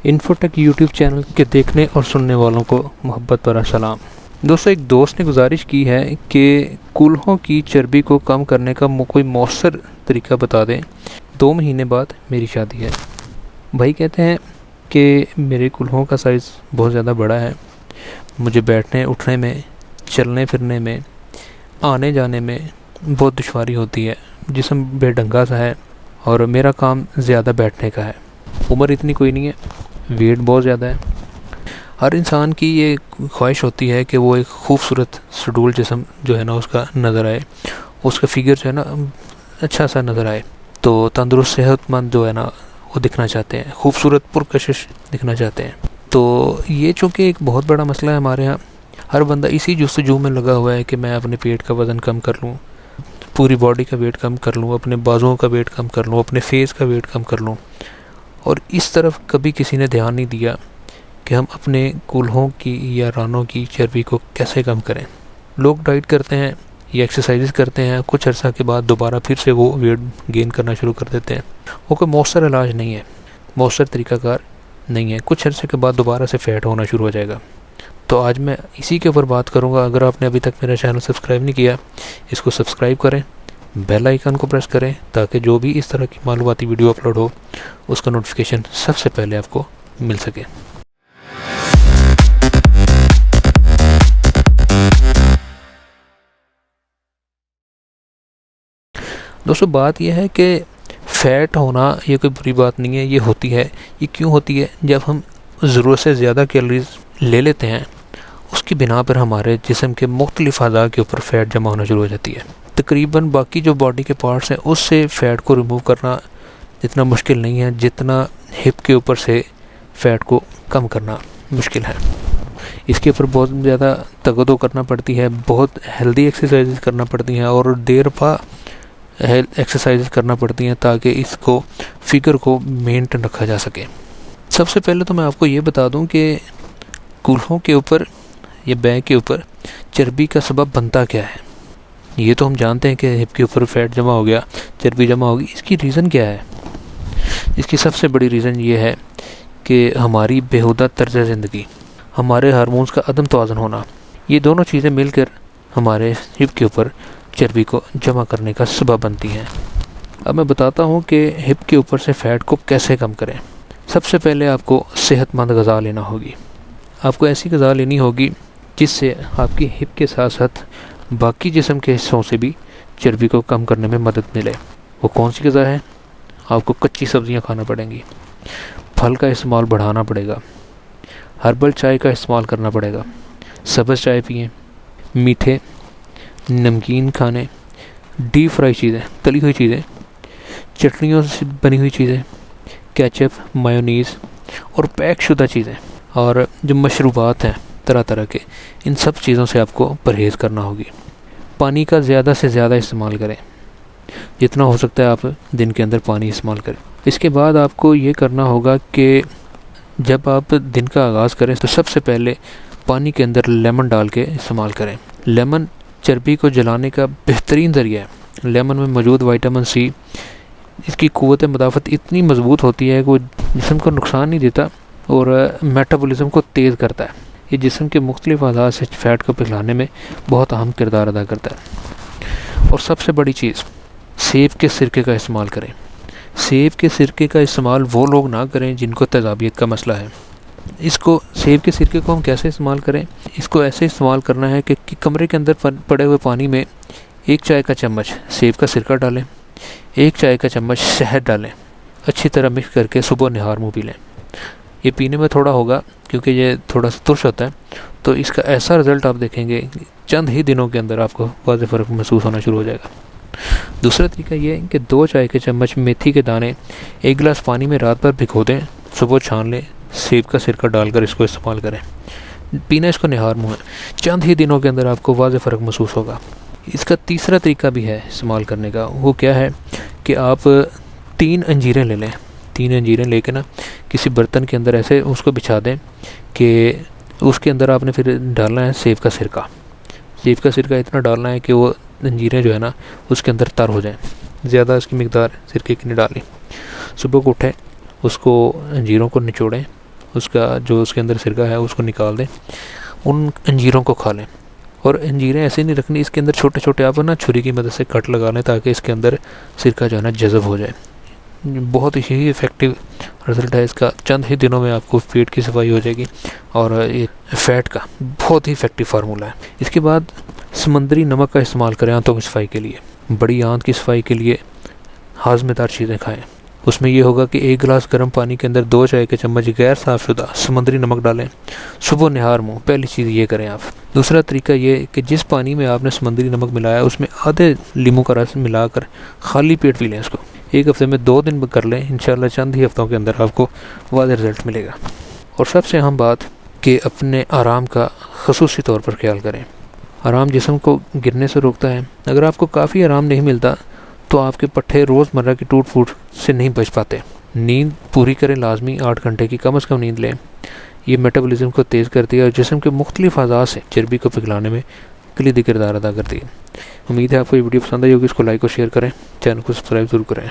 Infotech YouTube channel के देखने और सुनने वालों को मोहब्बत भरा सलाम। दोस्तों, एक दोस्त ने गुजारिश की है कि कूल्हों की चर्बी को कम करने का कोई मौसर तरीका बता दें। 2 महीने बाद मेरी शादी है। भाई कहते हैं कि मेरे कूल्हों का साइज़ बहुत ज़्यादा बड़ा है, मुझे बैठने उठने में, चलने फिरने में, आने जाने में बहुत दुश्वारी होती है। जिस्म बेढंगा सा है और मेरा काम ज़्यादा बैठने का है। उम्र इतनी कोई नहीं है, वेट बहुत ज़्यादा है। हर इंसान की ये ख्वाहिश होती है कि वो एक खूबसूरत सुडूल जिस्म जो है ना उसका नज़र आए, उसका फिगर जो है ना अच्छा सा नज़र आए। तो तंदुरुस्त सेहतमंद जो है ना वो दिखना चाहते हैं, खूबसूरत पुरकशिश दिखना चाहते हैं। तो ये चूँकि एक बहुत बड़ा मसला है हमारे यहाँ। हर बंदा इसी जुस्तजू में लगा हुआ है कि मैं अपने पेट का वज़न कम कर लूँ, पूरी बॉडी का वेट कम कर लूँ, अपने बाजुओं का वेट कम कर लूँ, अपने फेस का वेट कम कर लूँ। और इस तरफ कभी किसी ने ध्यान नहीं दिया कि हम अपने कूल्हों की या रानों की चर्बी को कैसे कम करें। लोग डाइट करते हैं या एक्सरसाइज करते हैं, कुछ अर्सा के बाद दोबारा फिर से वो वेट गेन करना शुरू कर देते हैं। वो कोई मौसर इलाज नहीं है, मौसर तरीक़ाकार नहीं है। कुछ अर्से के बाद दोबारा से फैट होना शुरू हो जाएगा। तो आज मैं इसी के ऊपर बात करूँगा। अगर आपने अभी तक मेरा चैनल सब्सक्राइब नहीं किया, इसको सब्सक्राइब करें, बेल आइकन को प्रेस करें ताकि जो भी इस तरह की मालूमाती वीडियो अपलोड हो उसका नोटिफिकेशन सबसे पहले आपको मिल सके। दोस्तों, बात यह है कि फ़ैट होना ये कोई बुरी बात नहीं है, ये होती है। ये क्यों होती है? जब हम ज़रूरत से ज़्यादा कैलोरीज ले लेते हैं, उसकी बिना पर हमारे जिस्म के मुख्तलिफ अज़ा के ऊपर फ़ैट जमा होना शुरू हो जाती है। तकरीबन बाकी जो बॉडी के पार्ट्स हैं उससे फ़ैट को रिमूव करना इतना मुश्किल नहीं है जितना हिप के ऊपर से फ़ैट को कम करना मुश्किल है। इसके ऊपर बहुत ज़्यादा तगदो करना पड़ती है, बहुत हेल्दी एक्सरसाइज करना पड़ती हैं और देर पा एक्सरसाइज करना पड़ती हैं ताकि इसको फिगर को मेंटेन रखा जा सके। सबसे पहले तो मैं आपको ये बता दूं कि कूल्हों के ऊपर या बैक के ऊपर चर्बी का सबब बनता क्या है। ये तो हम जानते हैं कि हिप के ऊपर फैट जमा हो गया, चर्बी जमा होगी। इसकी रीज़न क्या है? इसकी सबसे बड़ी रीज़न ये है कि हमारी बेहुदा तर्ज ज़िंदगी, हमारे हार्मोन्स का अदम तवाज़ुन होना, ये दोनों चीज़ें मिलकर हमारे हिप के ऊपर चर्बी को जमा करने का सबब बनती हैं। अब मैं बताता हूँ कि हिप के ऊपर से फ़ैट को कैसे कम करें। सबसे पहले आपको सेहतमंद ग़िज़ा लेना होगी। आपको ऐसी ग़िज़ा लेनी होगी जिससे आपकी हिप के साथ साथ बाकी जिस्म के हिस्सों से भी चर्बी को कम करने में मदद मिले। वो कौन सी ग़िज़ा है? आपको कच्ची सब्ज़ियाँ खाना पड़ेंगी, फल का इस्तेमाल बढ़ाना पड़ेगा, हर्बल चाय का इस्तेमाल करना पड़ेगा, सब्ज़ चाय पिएँ, मीठे नमकीन खाने, डीप फ्राई चीज़ें, तली हुई चीज़ें, चटनियों से बनी हुई चीज़ें, केचप, मायोनीज़ और पैक शुदा चीज़ें और जो मशरूबात हैं तरह तरह के, इन सब चीज़ों से आपको परहेज़ करना होगी। पानी का ज़्यादा से ज़्यादा इस्तेमाल करें, जितना हो सकता है आप दिन के अंदर पानी इस्तेमाल करें। इसके बाद आपको ये करना होगा कि जब आप दिन का आगाज़ करें तो सबसे पहले पानी के अंदर लेमन डाल के इस्तेमाल करें। लेमन चर्बी को जलाने का बेहतरीन ज़रिया है। लेमन में मौजूद विटामिन सी, इसकी क़ुव्वत मुदाफ़त इतनी मज़बूत होती है कि वो जिस्म को नुकसान नहीं देता और मेटाबॉलिज़्म को तेज़ करता है। ये जिस्म के मुख्तलिफ अज़ा से फ़ैट को पिघलाने में बहुत अहम किरदार अदा करता है। और सबसे बड़ी चीज़, सेब के सिरके का इस्तेमाल करें। सेब के सिरके का इस्तेमाल वो लोग ना करें जिनको तेज़ाबियत का मसला है। इसको सेब के सिरके को हम कैसे इस्तेमाल करें? इसको ऐसे इस्तेमाल करना है कि कमरे के अंदर पड़े हुए पानी में 1 चाय का चम्मच सेब का सिरका डालें, 1 चाय का चम्मच शहद डालें, अच्छी तरह मिक्स करके सुबह निहार मुँह पी लें। ये पीने में थोड़ा होगा क्योंकि ये थोड़ा सा तुर्श होता है, तो इसका ऐसा रिज़ल्ट आप देखेंगे चंद ही दिनों के अंदर आपको वाज़े फ़र्क महसूस होना शुरू हो जाएगा। दूसरा तरीका ये है कि 2 चाय के चम्मच मेथी के दाने 1 गिलास पानी में रात भर भिगो दें, सुबह छान लें, सेब का सिरका डालकर इसको इस्तेमाल करें। पीना इसको निहार मुँह है, चंद ही दिनों के अंदर आपको वाज़े फ़र्क महसूस होगा। इसका तीसरा तरीका भी है इस्तेमाल करने का। वो क्या है कि आप 3 अंजीरें ले लें। 3 अंजीरें लेके ना किसी बर्तन के अंदर ऐसे उसको बिछा दें कि उसके अंदर आपने फिर डालना है सेब का सिरका। सेब का सिरका इतना डालना है कि वो अंजीरें जो है ना उसके अंदर तर हो जाएं। ज़्यादा इसकी मिकदार सिरके की नहीं डाली। सुबह को उठें, उसको अंजीरों को निचोड़ें उसका जो उसके अंदर सिरका है उसको निकाल दें, उन अंजीरों को खा लें। और अंजीरें ऐसे नहीं रखनी, इसके अंदर छोटे छोटे आप ना छुरी की मदद से कट लगा लें ताकि इसके अंदर सिरका जो है ना जज़ब हो जाए। बहुत ही इफ़ेक्टिव रिज़ल्ट है इसका, चंद ही दिनों में आपको पेट की सफाई हो जाएगी और ये फ़ैट का बहुत ही इफ़ेक्टिव फार्मूला है। इसके बाद समंदरी नमक का इस्तेमाल करें आंतों की सफाई के लिए। बड़ी आंत की सफाई के लिए हाज़मेदार चीज़ें खाएँ। उसमें ये होगा कि 1 गिलास गर्म पानी के अंदर 2 चाय के चम्मच गैर साफ़शुदा समुद्री नमक डालें। सुबह निहार मुँह, पहली चीज़ ये करें आप। दूसरा तरीका ये कि जिस पानी में आपने समुद्री नमक मिलाया उसमें आधे नींबू का रस मिलाकर खाली पेट पी लें इसको। 1 हफ्ते में 2 दिन कर लें, इंशाल्लाह चंद ही हफ्तों के अंदर आपको वाज़ेह रिज़ल्ट मिलेगा। और सबसे अहम बात कि अपने आराम का ख़ुसूसी तौर पर ख्याल करें। आराम जिस्म को गिरने से रोकता है। अगर आपको काफ़ी आराम नहीं मिलता तो आपके पट्टे रोज़मर्रा की टूट फूट से नहीं बच पाते। नींद पूरी करें लाजमी, 8 घंटे की कम से कम नींद लें। ये मेटाबॉलिज्म को तेज़ करती है और जिस्म के मुख्तलिफ अज़ा से चर्बी को पिघलाने में कलीदी किरदार अदा करती है। उम्मीद है आपको ये वीडियो पसंद आई होगी। इसको लाइक और शेयर करें, चैनल को सब्सक्राइब ज़रूर करें।